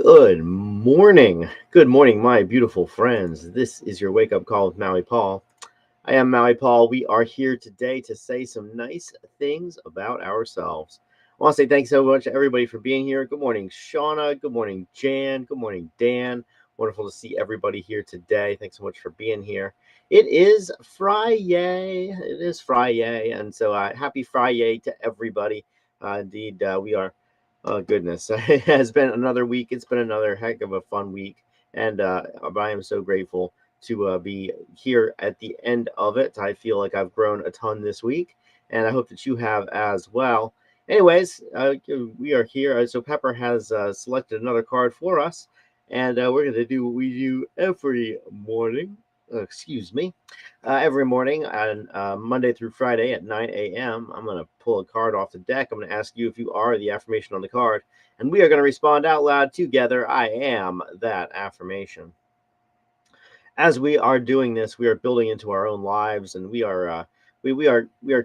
Good morning. Good morning, my beautiful friends. This is your wake up call with Maui Paul. I am Maui Paul. We are here today to say some nice things about ourselves. I want to say thanks so much to everybody for being here. Good morning, Shauna. Good morning, Jan. Good morning, Dan. Wonderful to see everybody here today. Thanks so much for being here. It is Friday. It is Friday. And so happy Friday to everybody. Indeed, we are. Oh goodness, it has been another week. It's been another heck of a fun week, and I am so grateful to be here at the end of it. I feel like I've grown a ton this week, and I hope that you have as well. Anyways, we are here. So Pepper has selected another card for us, and we're going to do what we do every morning. Excuse me. Every morning on Monday through Friday at 9 a.m. I'm going to pull a card off the deck. I'm going to ask you if you are the affirmation on the card, and we are going to respond out loud together. I am that affirmation. As we are doing this, we are building into our own lives, and we are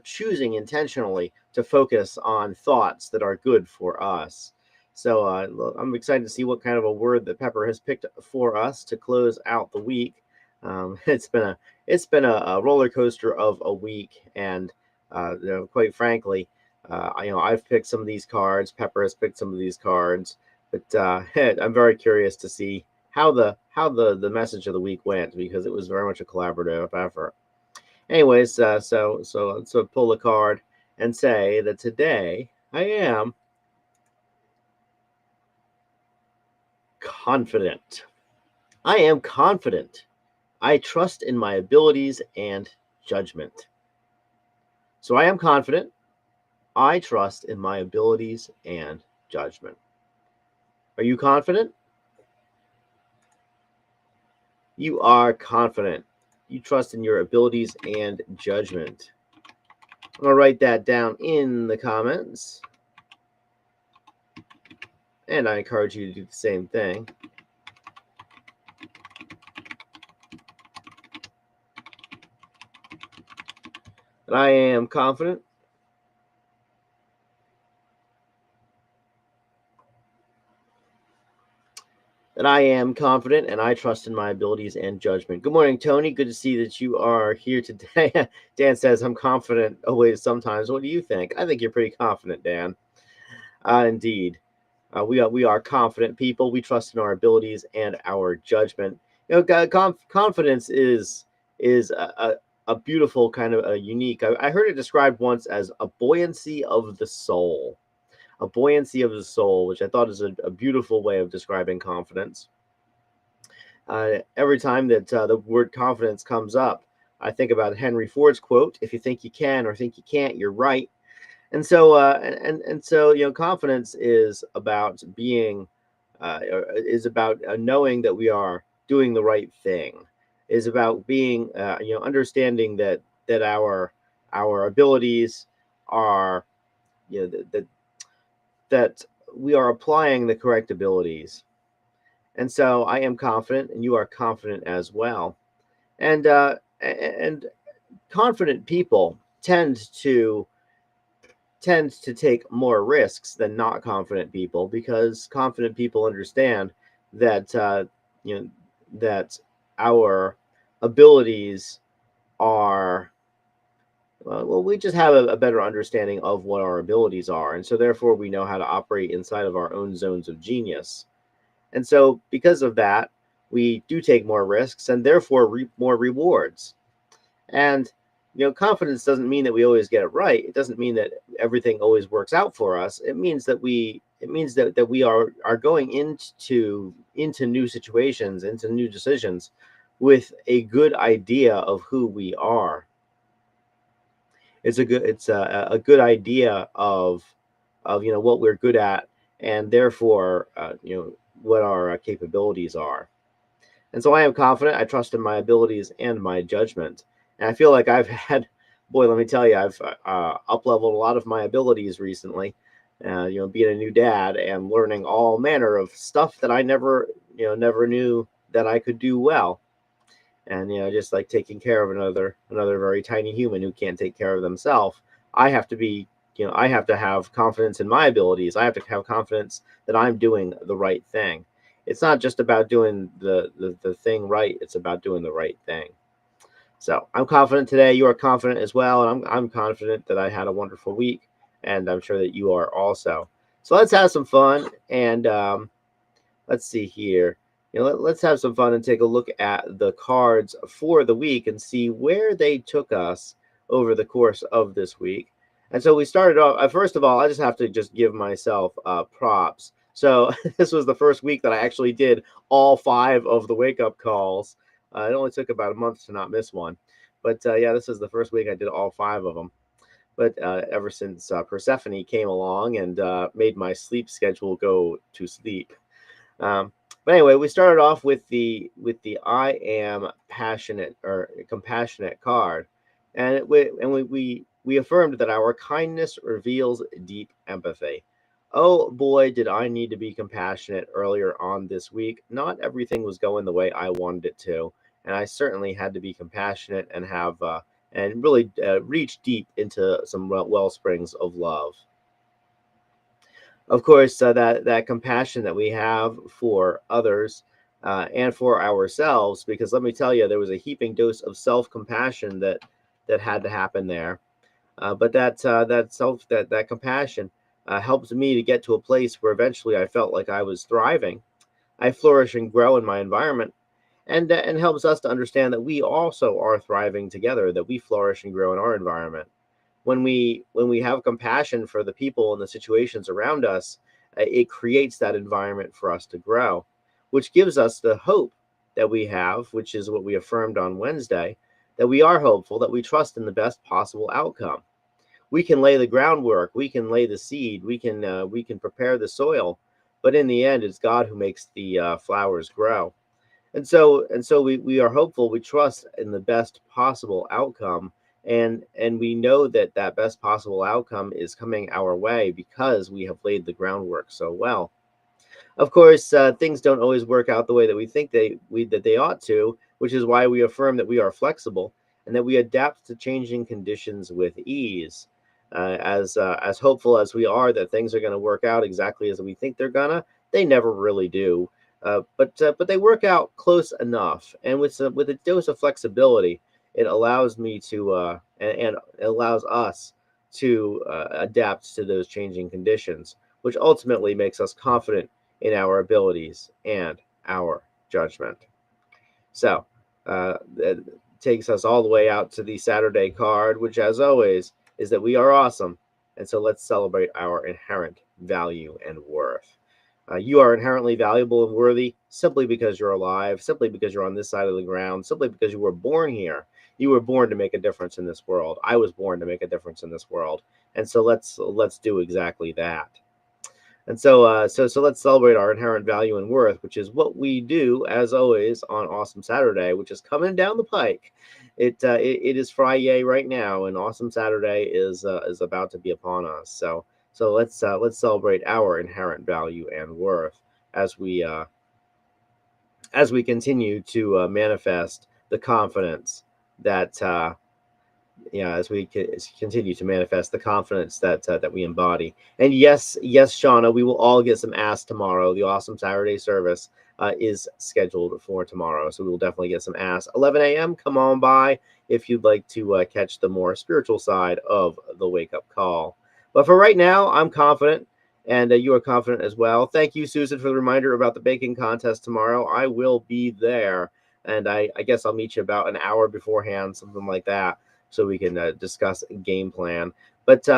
choosing intentionally to focus on thoughts that are good for us. So I'm excited to see what kind of a word that Pepper has picked for us to close out the week. It's been a roller coaster of a week, and quite frankly, I've picked some of these cards. Pepper has picked some of these cards, but I'm very curious to see how the message of the week went, because it was very much a collaborative effort. Anyways, so let's pull the card and say that today I am confident. I am confident. I trust in my abilities and judgment. So I am confident. I trust in my abilities and judgment. Are you confident? You are confident. You trust in your abilities and judgment. I'm going to write that down in the comments. And I encourage you to do the same thing. That I am confident. That I am confident, and I trust in my abilities and judgment. Good morning, Tony. Good to see that you are here today. Dan says, I'm confident always sometimes. What do you think? I think you're pretty confident, Dan. Indeed. We are confident people. We trust in our abilities and our judgment. Confidence is a beautiful kind of a unique. I heard it described once as a buoyancy of the soul. A buoyancy of the soul, which I thought is a beautiful way of describing confidence. Every time that the word confidence comes up, I think about Henry Ford's quote: "If you think you can or think you can't, you're right." And so confidence is about being is about knowing that we are doing the right thing, is about being understanding that our abilities are that we are applying the correct abilities. And so I am confident, and you are confident as well. And confident people tend to take more risks than not confident people, because confident people understand that you know that our abilities are well, we just have a better understanding of what our abilities are, and so therefore we know how to operate inside of our own zones of genius. And so because of that, we do take more risks and therefore reap more rewards. And confidence doesn't mean that we always get it right. It doesn't mean that everything always works out for us. It means that we are going into new situations, into new decisions, with a good idea of who we are. It's a good idea of what we're good at, and therefore what our capabilities are. And so I am confident. I trust in my abilities and my judgment. And I feel like I've had, boy, let me tell you, I've up leveled a lot of my abilities recently. Being a new dad and learning all manner of stuff that I never knew that I could do well. And just like taking care of another very tiny human who can't take care of themselves, I have to be, I have to have confidence in my abilities. I have to have confidence that I'm doing the right thing. It's not just about doing the thing right, it's about doing the right thing. So I'm confident today. You are confident as well, and I'm confident that I had a wonderful week, and I'm sure that you are also. So let's have some fun, and let's see here. Let's have some fun and take a look at the cards for the week and see where they took us over the course of this week. And so we started off. First of all, I just have to just give myself props. So this was the first week that I actually did all five of the wake up calls. It only took about a month to not miss one, but yeah, this is the first week I did all five of them. But ever since Persephone came along and made my sleep schedule go to sleep. Um, but anyway, we started off with the I am passionate or compassionate card, and we affirmed that our kindness reveals deep empathy. Oh boy, did I need to be compassionate earlier on this week. Not everything was going the way I wanted it to, and I certainly had to be compassionate and have and really reach deep into some well springs of love. Of course, that compassion that we have for others and for ourselves, because let me tell you, there was a heaping dose of self compassion that had to happen there. But that compassion helped me to get to a place where eventually I felt like I was thriving. I flourish and grow in my environment, and helps us to understand that we also are thriving together, that we flourish and grow in our environment. When we have compassion for the people and the situations around us, it creates that environment for us to grow, which gives us the hope that we have, which is what we affirmed on Wednesday, that we are hopeful, that we trust in the best possible outcome. We can lay the groundwork, we can lay the seed, we can prepare the soil, but in the end, it's God who makes the flowers grow. And so we are hopeful, we trust in the best possible outcome, and we know that that best possible outcome is coming our way because we have laid the groundwork so well. Of course, things don't always work out the way that we think they ought to, which is why we affirm that we are flexible and that we adapt to changing conditions with ease. As hopeful as we are that things are going to work out exactly as we think they're gonna, they never really do. But they work out close enough, and with a dose of flexibility, it allows me to and it allows us to adapt to those changing conditions, which ultimately makes us confident in our abilities and our judgment. So it takes us all the way out to the Saturday card, which, as always, is that we are awesome. And so let's celebrate our inherent value and worth. You are inherently valuable and worthy simply because you're alive, simply because you're on this side of the ground, simply because you were born here. You were born to make a difference in this world. I was born to make a difference in this world, and so let's do exactly that. And so let's celebrate our inherent value and worth, which is what we do as always on Awesome Saturday, which is coming down the pike. It is Friday right now, and Awesome Saturday is about to be upon us. So let's celebrate our inherent value and worth as we continue to manifest the confidence that as we continue to manifest the confidence that we embody. And yes, Shauna, we will all get some ass tomorrow. The Awesome Saturday service is scheduled for tomorrow, so we will definitely get some ass. 11 a.m. Come on by if you'd like to catch the more spiritual side of the wake up call. But for right now, I'm confident. And you are confident as well. Thank you, Susan, for the reminder about the baking contest tomorrow. I will be there. And I guess I'll meet you about an hour beforehand, something like that, so we can discuss game plan. But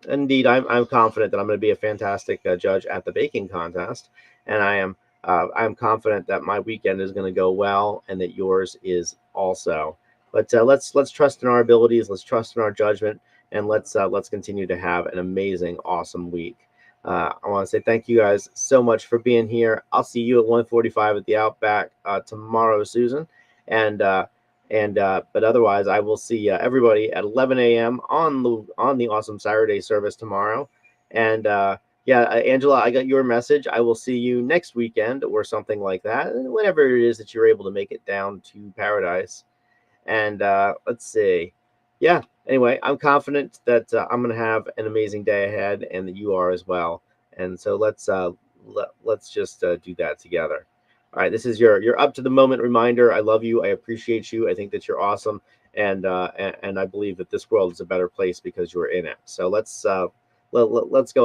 indeed, I'm confident that I'm going to be a fantastic judge at the baking contest, and I'm confident that my weekend is going to go well, and that yours is also. But let's trust in our abilities, let's trust in our judgment, and let's continue to have an amazing, awesome week. I want to say thank you guys so much for being here. I'll see you at 1:45 at the Outback tomorrow, Susan, and but otherwise, I will see everybody at 11 a.m. on the Awesome Saturday service tomorrow. And yeah, Angela, I got your message. I will see you next weekend or something like that, whenever it is that you're able to make it down to Paradise. And let's see. Yeah. Anyway, I'm confident that I'm going to have an amazing day ahead, and that you are as well. And so let's just do that together. All right, this is your up to the moment reminder. I love you. I appreciate you. I think that you're awesome, and I believe that this world is a better place because you're in it. So let's go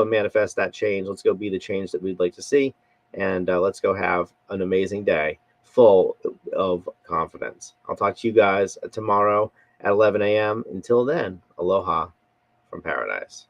and manifest that change. Let's go be the change that we'd like to see, and let's go have an amazing day full of confidence. I'll talk to you guys tomorrow at 11 a.m. Until then, aloha from paradise.